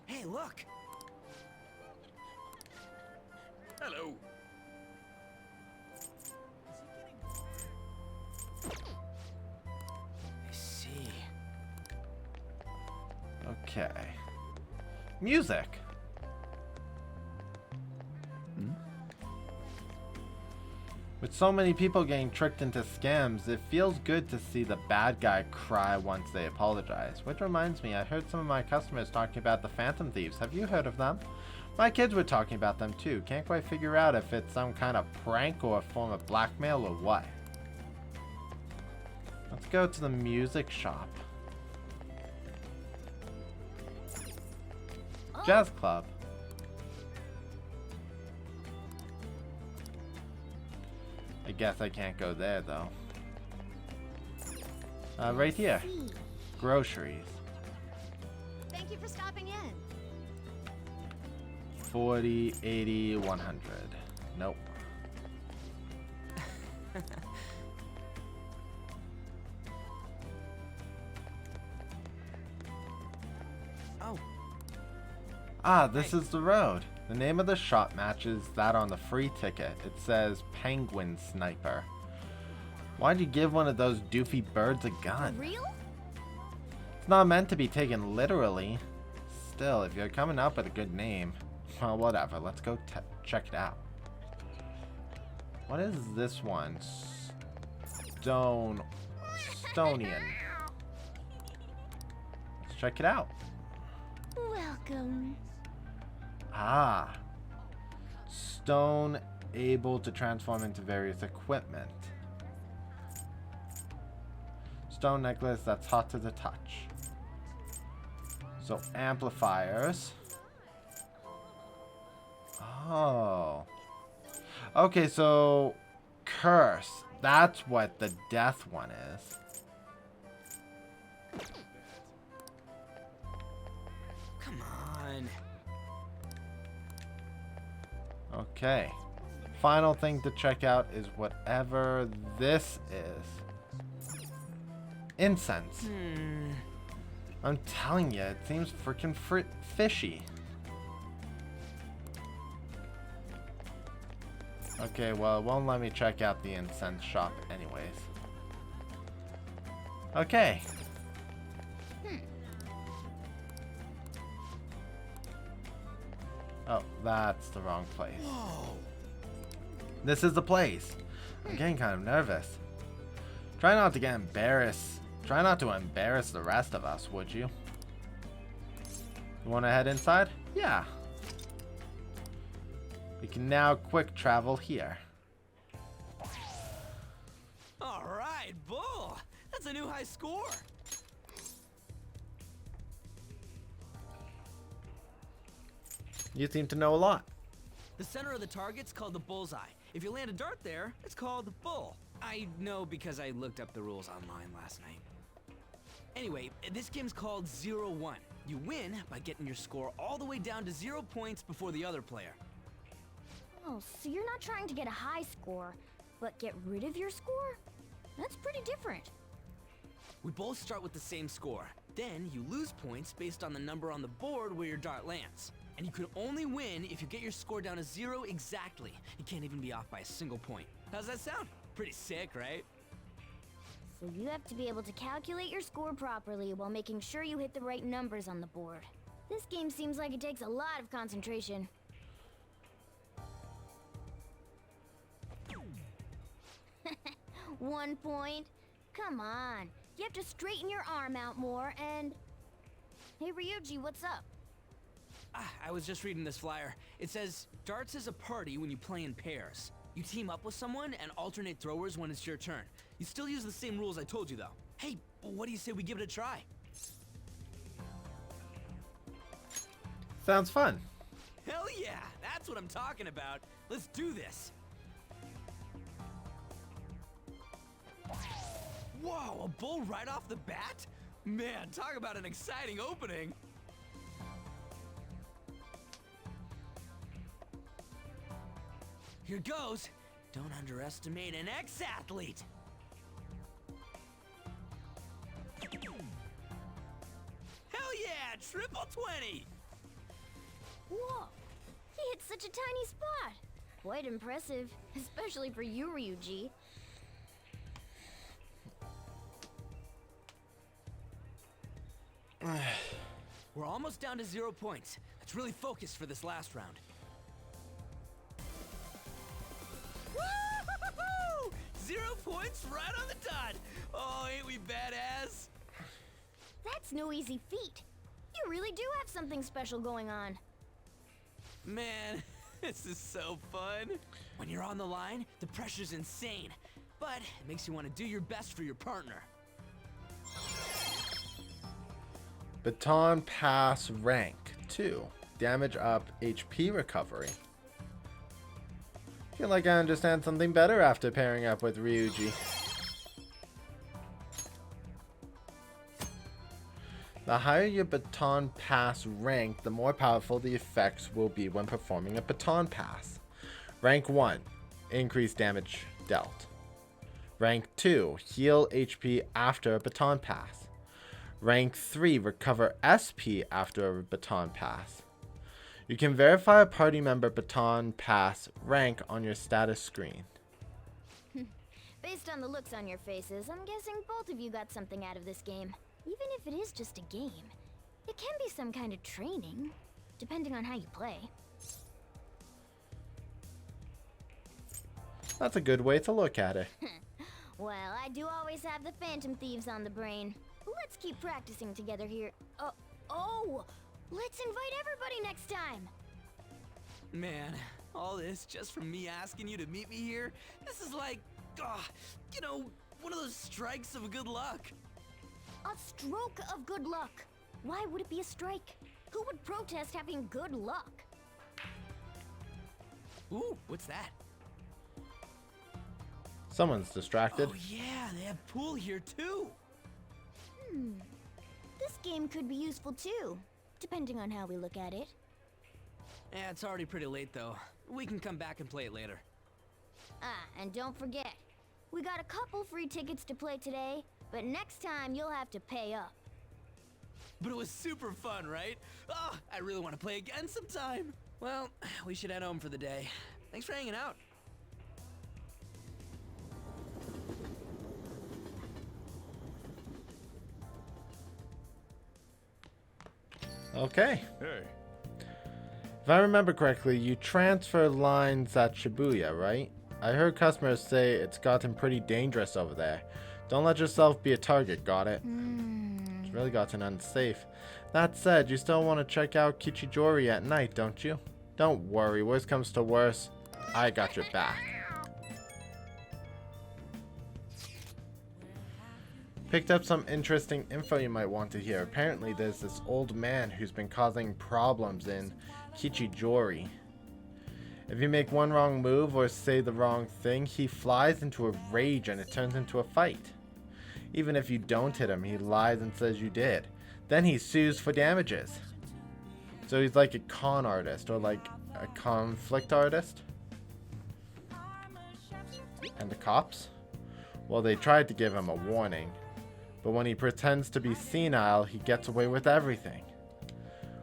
Speaker 3: Hey, look!
Speaker 2: Hello.
Speaker 3: I see.
Speaker 1: Okay. Music. With so many people getting tricked into scams, it feels good to see the bad guy cry once they apologize. Which reminds me, I heard some of my customers talking about the Phantom Thieves. Have you heard of them? My kids were talking about them too. Can't quite figure out if it's some kind of prank or a form of blackmail or what. Let's go to the music shop. Jazz club. I guess I can't go there though. Right here. Groceries.
Speaker 4: Thank you for stopping in.
Speaker 1: 40, 80, 100. Nope.
Speaker 3: Oh.
Speaker 1: Ah, this is the road. The name of the shop matches that on the free ticket. It says Penguin Sniper. Why'd you give one of those doofy birds a gun?
Speaker 4: For real?
Speaker 1: It's not meant to be taken literally. Still, if you're coming up with a good name, well, whatever. Let's go check it out. What is this one? Stonian. Let's check it out.
Speaker 4: Welcome.
Speaker 1: Ah. Stone able to transform into various equipment. Stone necklace that's hot to the touch. So amplifiers. Oh. Okay, so curse. That's what the death one is.
Speaker 3: Come on.
Speaker 1: Okay. Final thing to check out is whatever this is. Incense. I'm telling you, it seems freaking fishy. Okay, well, it won't let me check out the incense shop anyways. Okay. Oh, that's the wrong place.
Speaker 3: Whoa.
Speaker 1: This is the place. I'm getting kind of nervous. Try not to get embarrassed. Try not to embarrass the rest of us, would you? You want to head inside? Yeah. We can now quick travel here.
Speaker 3: All right, Bull. That's a new high score.
Speaker 1: You seem to know a lot.
Speaker 3: The center of the target's called the bullseye. If you land a dart there, it's called the bull. I know because I looked up the rules online last night. Anyway, this game's called 0-1. You win by getting your score all the way down to 0 points before the other player.
Speaker 4: Oh, so you're not trying to get a high score, but get rid of your score? That's pretty different.
Speaker 3: We both start with the same score. Then you lose points based on the number on the board where your dart lands. And you can only win if you get your score down to 0 exactly. You can't even be off by a single point. How's that sound? Pretty sick, right?
Speaker 4: So you have to be able to calculate your score properly while making sure you hit the right numbers on the board. This game seems like it takes a lot of concentration. One point? Come on. You have to straighten your arm out more and... Hey Ryuji, what's up?
Speaker 3: I was just reading this flyer. It says, darts is a party when you play in pairs. You team up with someone and alternate throwers when it's your turn. You still use the same rules I told you though. Hey, what do you say we give it a try?
Speaker 1: Sounds fun.
Speaker 3: Hell yeah, that's what I'm talking about. Let's do this. Whoa, a bull right off the bat? Man, talk about an exciting opening. Here goes. Don't underestimate an ex-athlete. Hell yeah, triple 20.
Speaker 4: Whoa, he hit such a tiny spot. Quite impressive, especially for you, Ryuji.
Speaker 3: We're almost down to 0 points. Let's really focus for this last round. Woo-hoo-hoo-hoo! 0 points right on the dot. Oh, ain't we badass?
Speaker 4: That's no easy feat. You really do have something special going on.
Speaker 3: Man, this is so fun. When you're on the line, the pressure's insane. But it makes you want to do your best for your partner.
Speaker 1: Baton Pass Rank 2. Damage up, HP recovery. Feel like I understand something better after pairing up with Ryuji. The higher your baton pass rank, the more powerful the effects will be when performing a baton pass. Rank 1, increase damage dealt. Rank 2, heal HP after a baton pass. Rank 3, recover SP after a baton pass. You can verify a party member baton pass rank on your status screen.
Speaker 4: Based on the looks on your faces, I'm guessing both of you got something out of this game. Even if it is just a game, it can be some kind of training, depending on how you play.
Speaker 1: That's a good way to look at it.
Speaker 4: Well, I do always have the Phantom Thieves on the brain. Let's keep practicing together here. Oh! Let's invite everybody next time!
Speaker 3: Man, all this just from me asking you to meet me here? This is like, you know, one of those strikes of good luck.
Speaker 4: A stroke of good luck. Why would it be a strike? Who would protest having good luck?
Speaker 3: Ooh, what's that?
Speaker 1: Someone's distracted.
Speaker 3: Oh yeah, they have pool here too.
Speaker 4: This game could be useful too, depending on how we look at it.
Speaker 3: Yeah, it's already pretty late though. We can come back and play it later.
Speaker 4: And don't forget, we got a couple free tickets to play today, but next time you'll have to pay up.
Speaker 3: But it was super fun, right? Oh, I really want to play again sometime. Well, we should head home for the day. Thanks for hanging out.
Speaker 1: Okay.
Speaker 13: Hey.
Speaker 1: If I remember correctly, you transfer lines at Shibuya, right? I heard customers say it's gotten pretty dangerous over there. Don't let yourself be a target, got it? It's really gotten unsafe. That said, you still want to check out Kichijori at night, don't you? Don't worry, worst comes to worst, I got your back. Picked up some interesting info you might want to hear. Apparently there's this old man who's been causing problems in Kichijori. If you make one wrong move or say the wrong thing, he flies into a rage and it turns into a fight. Even if you don't hit him, he lies and says you did. Then he sues for damages. So he's like a con artist or like a conflict artist. And the cops? Well, they tried to give him a warning, But when he pretends to be senile, he gets away with everything.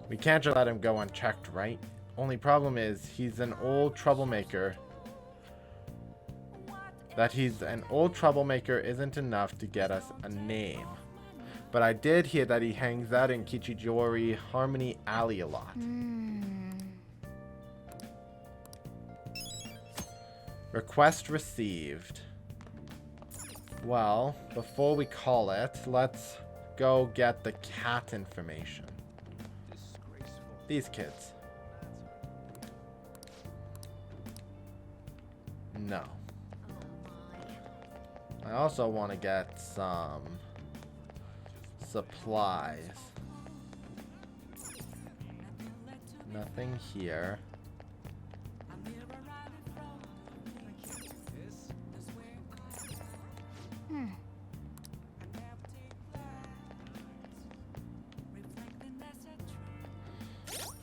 Speaker 1: We can't just let him go unchecked, right? Only problem is, he's an old troublemaker. That he's an old troublemaker isn't enough to get us a name. But I did hear that he hangs out in Kichijori Harmony Alley a lot. Request received. Well, before we call it, let's go get the cat information. These kids. No. I also want to get some supplies. Nothing here.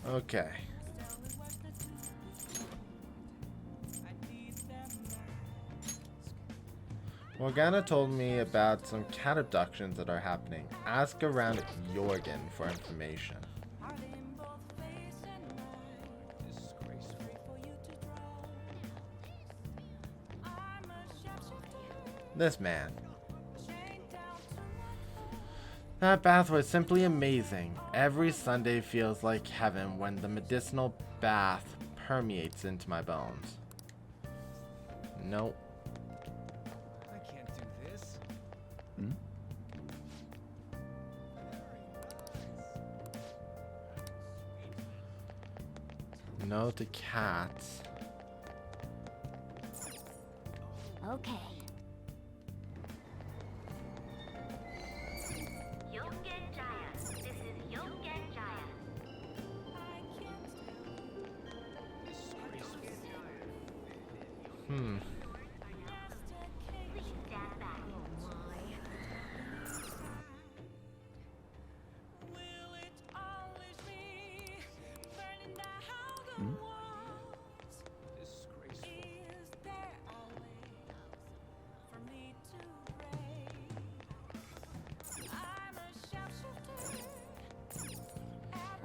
Speaker 1: Okay. Morgana told me about some cat abductions that are happening. Ask around Jorgen for information. This man. That bath was simply amazing. Every Sunday feels like heaven when the medicinal bath permeates into my bones. Nope.
Speaker 9: I can't do this.
Speaker 1: No to cats.
Speaker 4: Okay.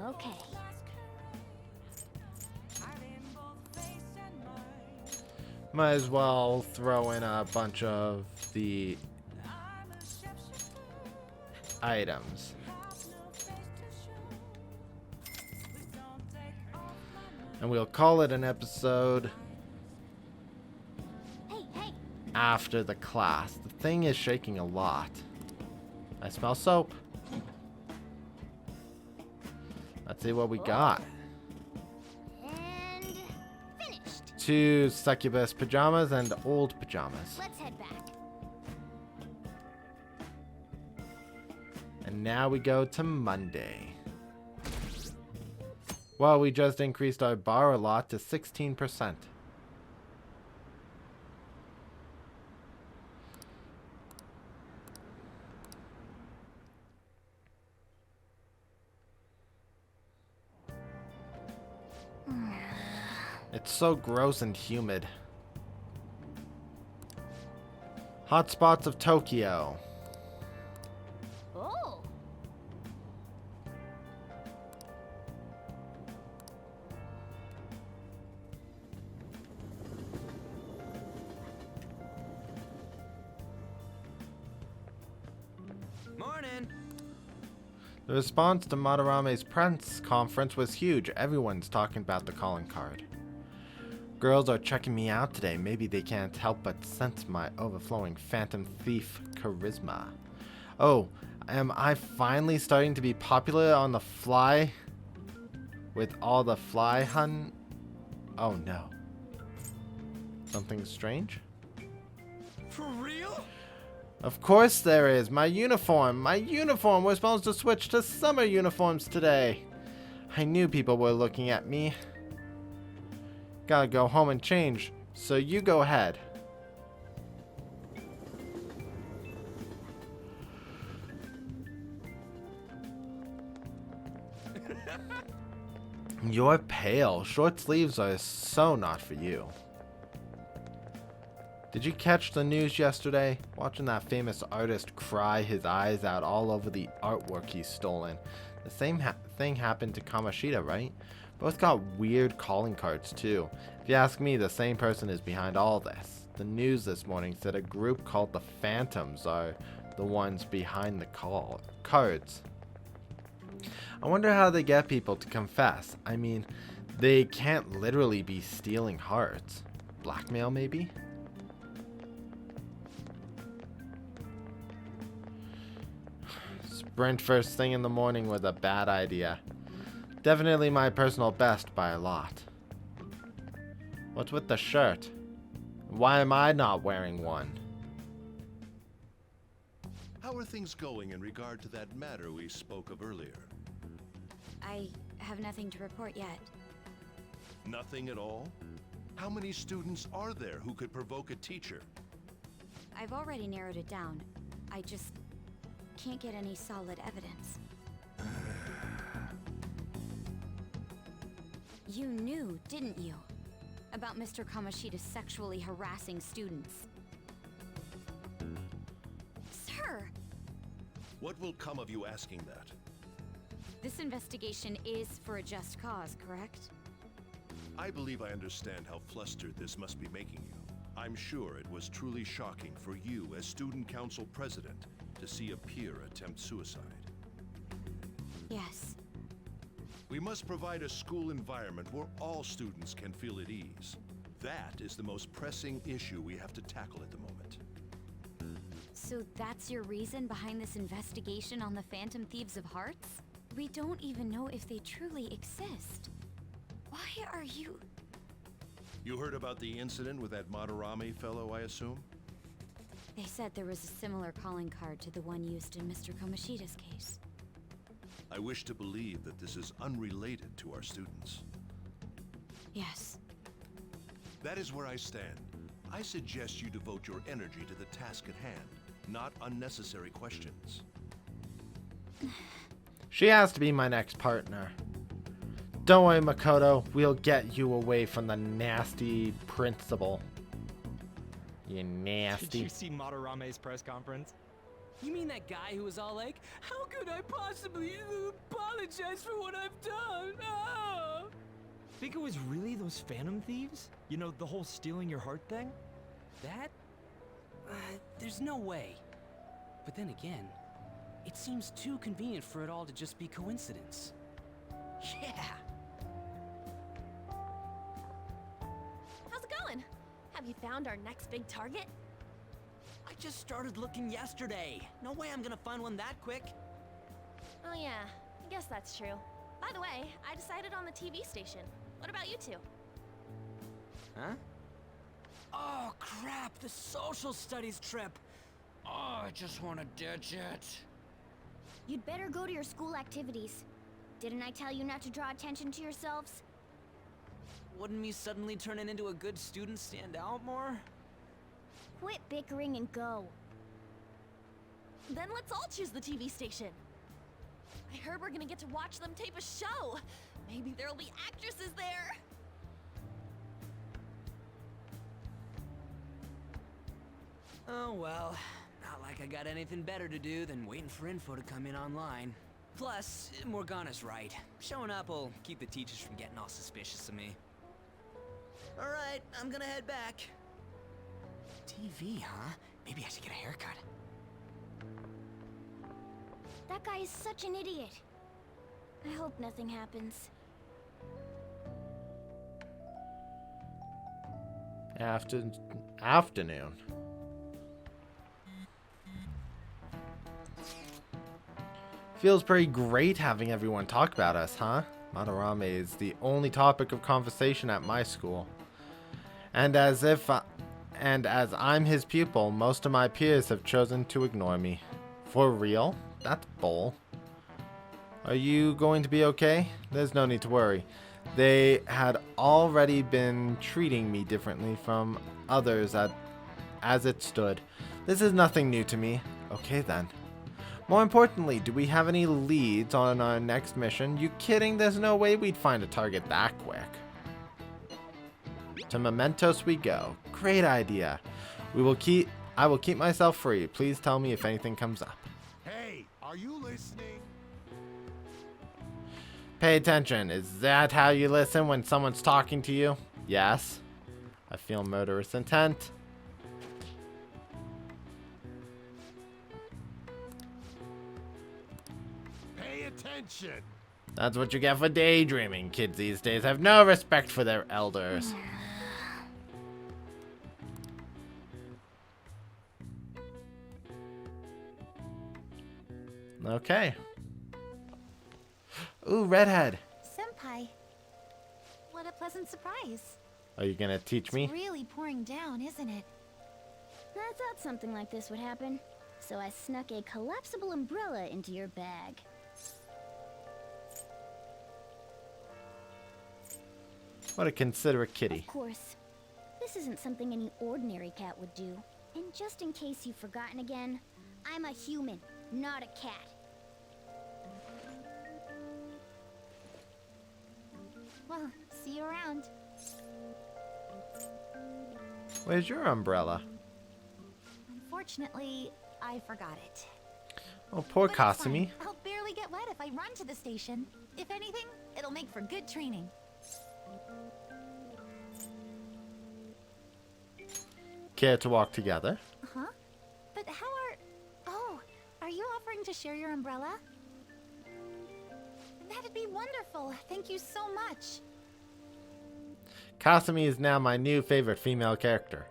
Speaker 4: Okay.
Speaker 1: Might as well throw in a bunch of the items. And we'll call it an episode after the class. The thing is shaking a lot. I smell soap. Let's see what we got.
Speaker 4: And finished.
Speaker 1: 2 succubus pajamas and old pajamas.
Speaker 4: Let's head back.
Speaker 1: And now we go to Monday. Well, we just increased our bar a lot to 16%. It's so gross and humid. Hotspots of Tokyo.
Speaker 4: Oh.
Speaker 3: Morning.
Speaker 1: The response to Madarame's press conference was huge. Everyone's talking about the calling card. Girls are checking me out today. Maybe they can't help but sense my overflowing phantom thief charisma. Oh, am I finally starting to be popular on the fly? With all the fly hunt? Oh no. Something strange?
Speaker 3: For real?
Speaker 1: Of course there is. My uniform. My uniform. We're supposed to switch to summer uniforms today. I knew people were looking at me. Gotta go home and change, so you go ahead. You're pale. Short sleeves are so not for you. Did you catch the news yesterday? Watching that famous artist cry his eyes out all over the artwork he's stolen. The same thing happened to Kamoshida, right? Both got weird calling cards too. If you ask me, the same person is behind all this. The news this morning said a group called the Phantoms are the ones behind the cards. I wonder how they get people to confess. I mean, they can't literally be stealing hearts. Blackmail, maybe? Sprint first thing in the morning was a bad idea. Definitely my personal best by a lot. What's with the shirt? Why am I not wearing one?
Speaker 15: How are things going in regard to that matter we spoke of earlier?
Speaker 8: I have nothing to report yet.
Speaker 15: Nothing at all? How many students are there who could provoke a teacher?
Speaker 8: I've already narrowed it down. I just can't get any solid evidence. You knew, didn't you? About Mr. Kamoshida sexually harassing students. Sir!
Speaker 15: What will come of you asking that?
Speaker 8: This investigation is for a just cause, correct?
Speaker 15: I believe I understand how flustered this must be making you. I'm sure it was truly shocking for you as student council president to see a peer attempt suicide.
Speaker 8: Yes.
Speaker 15: We must provide a school environment where all students can feel at ease. That is the most pressing issue we have to tackle at the moment.
Speaker 8: So that's your reason behind this investigation on the Phantom Thieves of Hearts? We don't even know if they truly exist. Why are you...
Speaker 15: You heard about the incident with that Maderame fellow, I assume?
Speaker 8: They said there was a similar calling card to the one used in Mr. Kamoshida's case.
Speaker 15: I wish to believe that this is unrelated to our students.
Speaker 8: Yes.
Speaker 15: That is where I stand. I suggest you devote your energy to the task at hand, not unnecessary questions.
Speaker 1: She has to be my next partner. Don't worry, Makoto. We'll get you away from the nasty principal. You nasty.
Speaker 10: Did you see Madarame's press conference?
Speaker 3: You mean that guy who was all like, how could I possibly apologize for what I've done? Ah!
Speaker 10: Think it was really those Phantom Thieves? You know, the whole stealing your heart thing?
Speaker 3: That? There's no way. But then again, it seems too convenient for it all to just be coincidence. Yeah!
Speaker 16: How's it going? Have you found our next big target?
Speaker 3: I just started looking yesterday. No way I'm gonna find one that quick.
Speaker 16: Oh yeah, I guess that's true. By the way, I decided on the TV station. What about you two?
Speaker 3: Huh? Oh crap, the social studies trip. Oh, I just wanna ditch it.
Speaker 4: You'd better go to your school activities. Didn't I tell you not to draw attention to yourselves?
Speaker 3: Wouldn't me suddenly turning into a good student stand out more?
Speaker 4: Quit bickering and go.
Speaker 16: Then let's all choose the TV station. I heard we're gonna get to watch them tape a show. Maybe there'll be actresses there.
Speaker 3: Oh well, not like I got anything better to do than waiting for info to come in online. Plus, Morgana's right. Showing up will keep the teachers from getting all suspicious of me. Alright, I'm gonna head back. TV, huh? Maybe I should get a haircut.
Speaker 4: That guy is such an idiot. I hope nothing happens.
Speaker 1: Afternoon. Feels pretty great having everyone talk about us, huh? Maderame is the only topic of conversation at my school. And as I'm his pupil, most of my peers have chosen to ignore me. For real? That's bull. Are you going to be okay? There's no need to worry. They had already been treating me differently from others as it stood. This is nothing new to me. Okay then. More importantly, do we have any leads on our next mission? You kidding? There's no way we'd find a target that quick. To Mementos we go. Great idea. I will keep myself free. Please tell me if anything comes up.
Speaker 13: Hey, are you listening?
Speaker 1: Pay attention. Is that how you listen when someone's talking to you? Yes. I feel murderous intent.
Speaker 13: Pay attention.
Speaker 1: That's what you get for daydreaming. Kids these days have no respect for their elders. Okay. Ooh, redhead.
Speaker 17: Senpai. What a pleasant surprise.
Speaker 1: Are you gonna teach me?
Speaker 17: It's really pouring down, isn't it?
Speaker 4: I thought something like this would happen, so I snuck a collapsible umbrella into your bag.
Speaker 1: What a considerate kitty.
Speaker 4: Of course. This isn't something any ordinary cat would do. And just in case you've forgotten again, I'm a human, not a cat.
Speaker 17: Well, see you around.
Speaker 1: Where's your umbrella?
Speaker 17: Unfortunately, I forgot it.
Speaker 1: Oh, poor
Speaker 17: But it's
Speaker 1: Kasumi.
Speaker 17: fine. I'll barely get wet if I run to the station. If anything, it'll make for good training.
Speaker 1: Care to walk together?
Speaker 17: Huh? But how are... Oh, are you offering to share your umbrella? That'd be wonderful. Thank you so much.
Speaker 1: Kasumi is now my new favorite female character.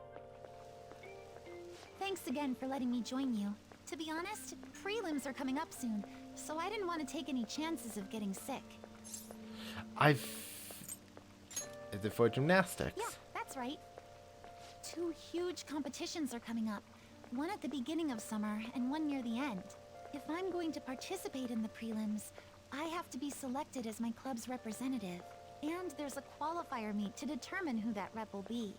Speaker 17: Thanks again for letting me join you. To be honest, prelims are coming up soon, so I didn't want to take any chances of getting sick.
Speaker 1: Is it for gymnastics?
Speaker 17: Yeah, that's right. 2 huge competitions are coming up. One at the beginning of summer and one near the end. If I'm going to participate in the prelims, I have to be selected as my club's representative. And there's a qualifier meet to determine who that rep will be.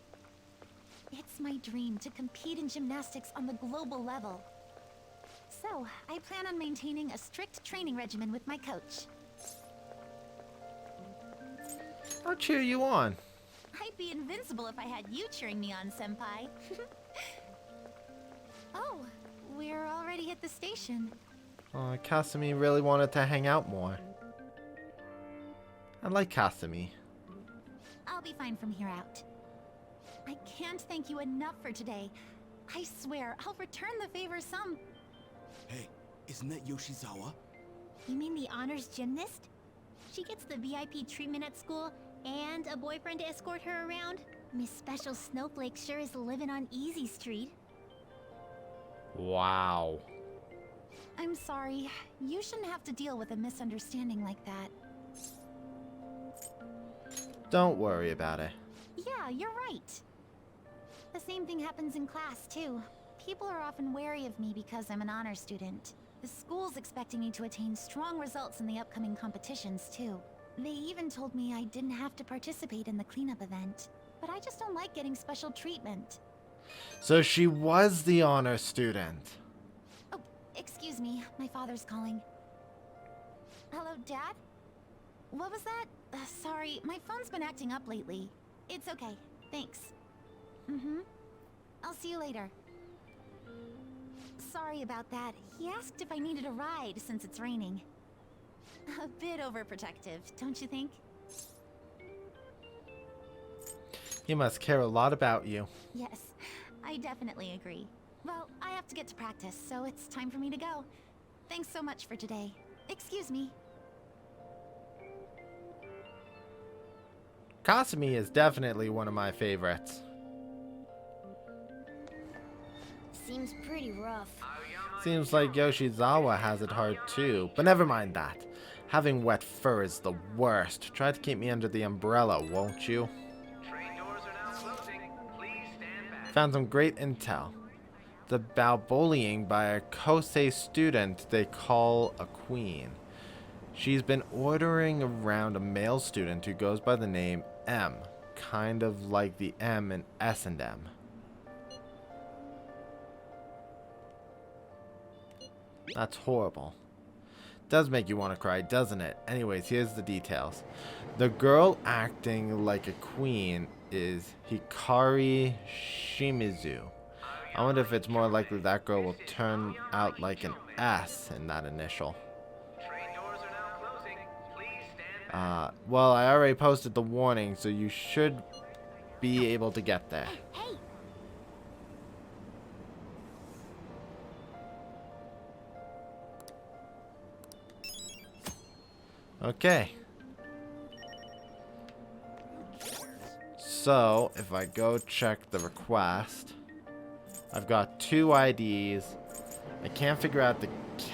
Speaker 17: It's my dream to compete in gymnastics on the global level. So, I plan on maintaining a strict training regimen with my coach.
Speaker 1: I'll cheer you on.
Speaker 17: I'd be invincible if I had you cheering me on, Senpai. Oh, we're already at the station.
Speaker 1: Oh, Kasumi really wanted to hang out more. I like Kasumi.
Speaker 17: I'll be fine from here out. I can't thank you enough for today. I swear, I'll return the favor some...
Speaker 3: Hey, isn't that Yoshizawa?
Speaker 4: You mean the honors gymnast? She gets the VIP treatment at school and a boyfriend to escort her around? Miss Special Snowflake sure is living on Easy Street.
Speaker 1: Wow.
Speaker 17: I'm sorry. You shouldn't have to deal with a misunderstanding like that.
Speaker 1: Don't worry about it.
Speaker 17: Yeah, you're right. The same thing happens in class, too. People are often wary of me because I'm an honor student. The school's expecting me to attain strong results in the upcoming competitions, too. They even told me I didn't have to participate in the cleanup event. But I just don't like getting special treatment.
Speaker 1: So she was the honor student.
Speaker 17: Oh, excuse me. My father's calling. Hello, Dad? What was that? Sorry, my phone's been acting up lately. It's okay. Thanks. I'll see you later. Sorry about that. He asked if I needed a ride since it's raining. A bit overprotective, don't you think?
Speaker 1: He must care a lot about you.
Speaker 17: Yes, I definitely agree. Well, I have to get to practice, so it's time for me to go. Thanks so much for today. Excuse me.
Speaker 1: Kasumi is definitely one of my favorites.
Speaker 4: Seems pretty rough.
Speaker 1: Seems like Yoshizawa has it hard too, but never mind that. Having wet fur is the worst. Try to keep me under the umbrella, won't you? Found some great intel. The bullying by a Kosei student they call a queen. She's been ordering around a male student who goes by the name M, kind of like the M in S&M. That's horrible. Does make you want to cry, doesn't it? Anyways, here's the details. The girl acting like a queen is Hikari Shimizu. I wonder if it's more likely that girl will turn out like an ass in that initial. Well, I already posted the warning, so you should be able to get there.
Speaker 4: Hey!
Speaker 1: Okay. So, if I go check the request, I've got 2 IDs. I can't figure out the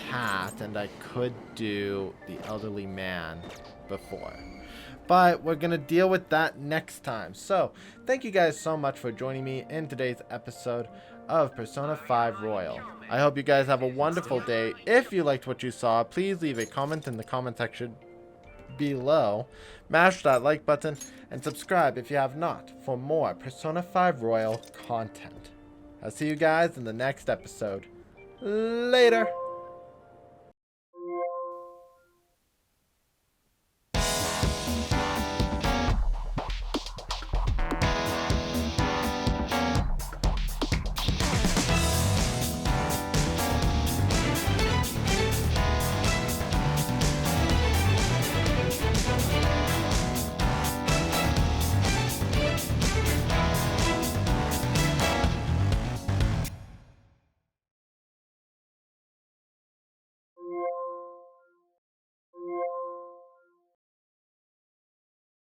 Speaker 1: cat, and I could do the elderly man before. But we're going to deal with that next time. So, thank you guys so much for joining me in today's episode of Persona 5 Royal. I hope you guys have a wonderful day. If you liked what you saw, please leave a comment in the comment section below. Mash that like button and subscribe if you have not for more Persona 5 Royal content. I'll see you guys in the next episode. Later!